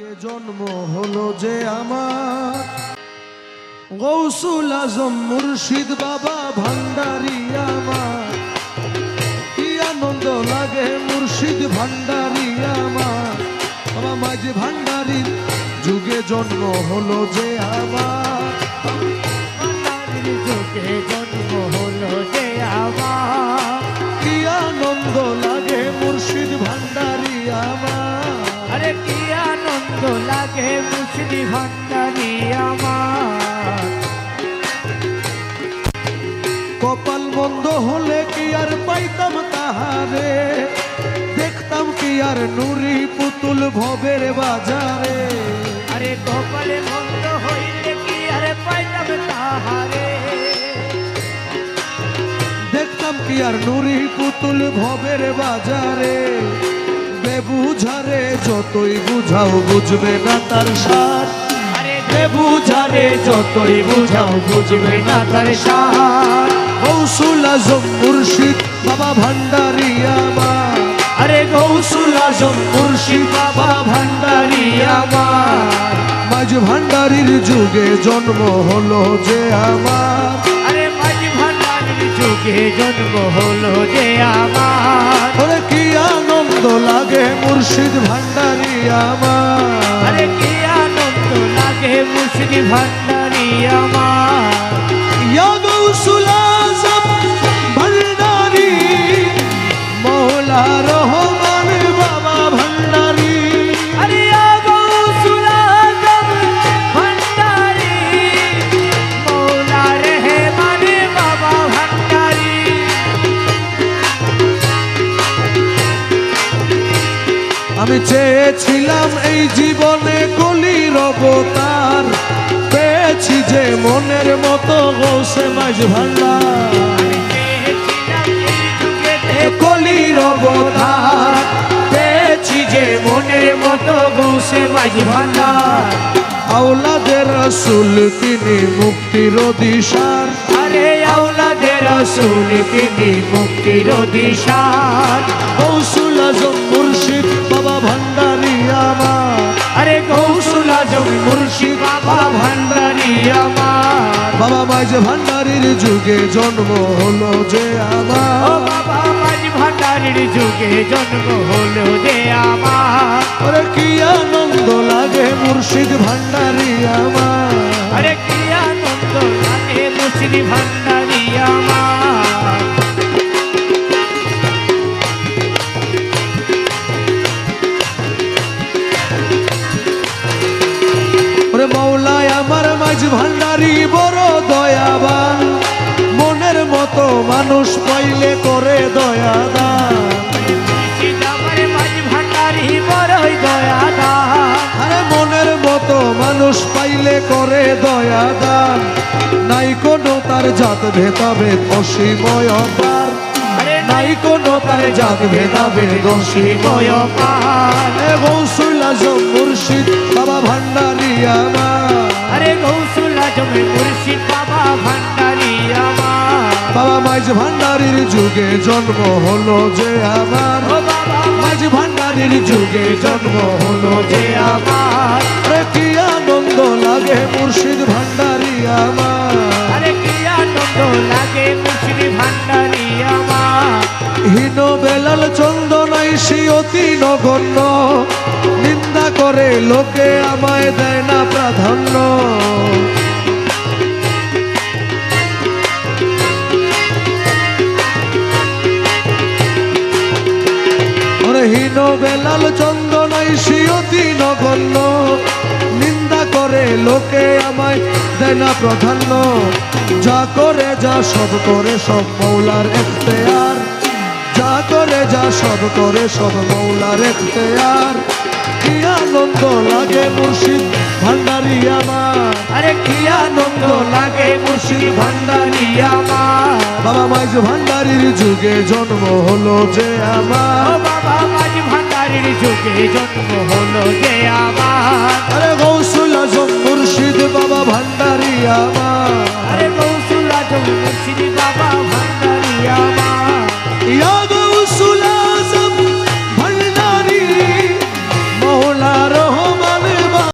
যুগে জন্ম হলো যে আমার গৌসুল আজম মুর্শিদ বাবা ভান্ডারি আমার। কি আনন্দ লাগে মুর্শিদ ভান্ডারি আমার। বাবা মাঝি ভান্ডারির যুগে জন্ম হলো যে আমার। যুগে জন্ম হলো যে আমার। কি আনন্দ লাগে মুর্শিদ ভান্ডারি আমার। আরে কি আনন্দ লাগে মুর্শিদ ভান্ডারি আমার। কপাল মন্দ হলে কি আর পাইতাম তাহারে, দেখতাম কি আর নুরি পুতুল ভবের বাজারে। আরে কপালে মন্দ হইলে কি আর পাইতাম তাহারে, দেখতাম কি আর নুরি পুতুল ভবের বাজারে। বেবুঝারে যতই বুঝাও বুঝবে না তার সার। আরে বেবুঝারে যতই বুঝাও বুঝবে না তার সার। গৌসুল আজম মুর্শিদ বাবা ভান্ডারি আমার। আরে গৌসুল আজম মুর্শিদ বাবা ভান্ডারি আমার। মাঝ ভান্ডারির যুগে জন্ম হলো যে আমার। আরে মাঝি ভান্ডারির যুগে জন্ম হলো যে আমার। ওরে কি আনন্দ লাগে মুর্শিদ ভান্ডারি আমার। আরে কি আনন্দ লাগে মুর্শিদ ভান্ডারি আমার। ইয়া গৌসুল আজম ভান্ডারি মৌলা রহমান বাবা ভান্ডারি। আরে গৌসুল আজম ভান্ডারি মৌলা রহমান বাবা ভান্ডারি। আমি চেয়েছিলাম এই জীবনে কলির অবতার, পেয়েছি যে মনের মতো গৌসে মাঝ ভান্ডার। কলির অবতার পেয়েছি যে মনের মতো গৌসে মাঝি ভান্ডার। আওলাদের রাসূল তিনি মুক্তির দিশার। আরে আওলাদের রাসূল তিনি মুক্তির দিশার। গৌসুল আজম মুর্শিদ বাবা ভান্ডারি আমার। আরে গৌসুল আজম মুর্শিদ বাবা ভান্ডারি আমার। বাবা মাঝ ভান্ডারির যুগে জন্ম হলো যে ও আমার। বাবা মাঝি ভান্ডারির যুগে জন্ম হলো যে আমার। ওরে কি আনন্দ লাগে মুর্শিদ ভান্ডারি আমার। আরে কি আনন্দ লাগে মুর্শিদ ভান্ডারি আমার। ওরে মৌলায় আমার মাঝ ভান্ডারি বড় দয়াবান, মনের মতো মানুষ পাইলে করে দয়াদান। আমার মাঝি ভান্ডারি বড়ই দয়াদান। আরে মনের মতো মানুষ পাইলে করে দয়াদান। নাই কোনো তার জাত ভেদাভেদ অসীময় অপার। আরে নাই কোনো তার জাত ভেদাভেদ অসীময় অপার। গৌসুল আজম মুর্শিদ বাবা ভান্ডারি আমার। আরে গৌসুল আজম মুর্শিদ বাবা ভান্ডারি আমার। বাবা মাঝ ভান্ডারির যুগে জন্ম হলো যে আমার। ও বাবা মাঝ ভান্ডারির যুগে জন্ম হলো যে যে আমার। আরে কি আনন্দ লাগে মুর্শিদ ভান্ডারি আমার। আরে কি আনন্দ লাগে মুর্শিদ ভান্ডারি আমার। হীন বেলাল চন্দনাইশি অতি নগণ্য, নিন্দা করে লোকে আমায় দেয় না প্রাধান্য। ওরে হীন বেলাল চন্দনাইশি অতি নগণ্য, নিন্দা করে লোকে আমায় দেয় না প্রাধান্য। যা করে যা সব করে সব মৌলার এখতিয়ার। যা করে যা সব করে সব মৌলার এখতিয়ার। কি আনন্দ লাগে মুর্শিদ ভান্ডারি আমার। আরে কি আনন্দ লাগে মুর্শিদ ভান্ডারি আমার। বাবা মাঝ ভান্ডারির যুগে জন্ম হলো যে ও আমার। বাবা মাঝি ভান্ডারির যুগে জন্ম হলো যে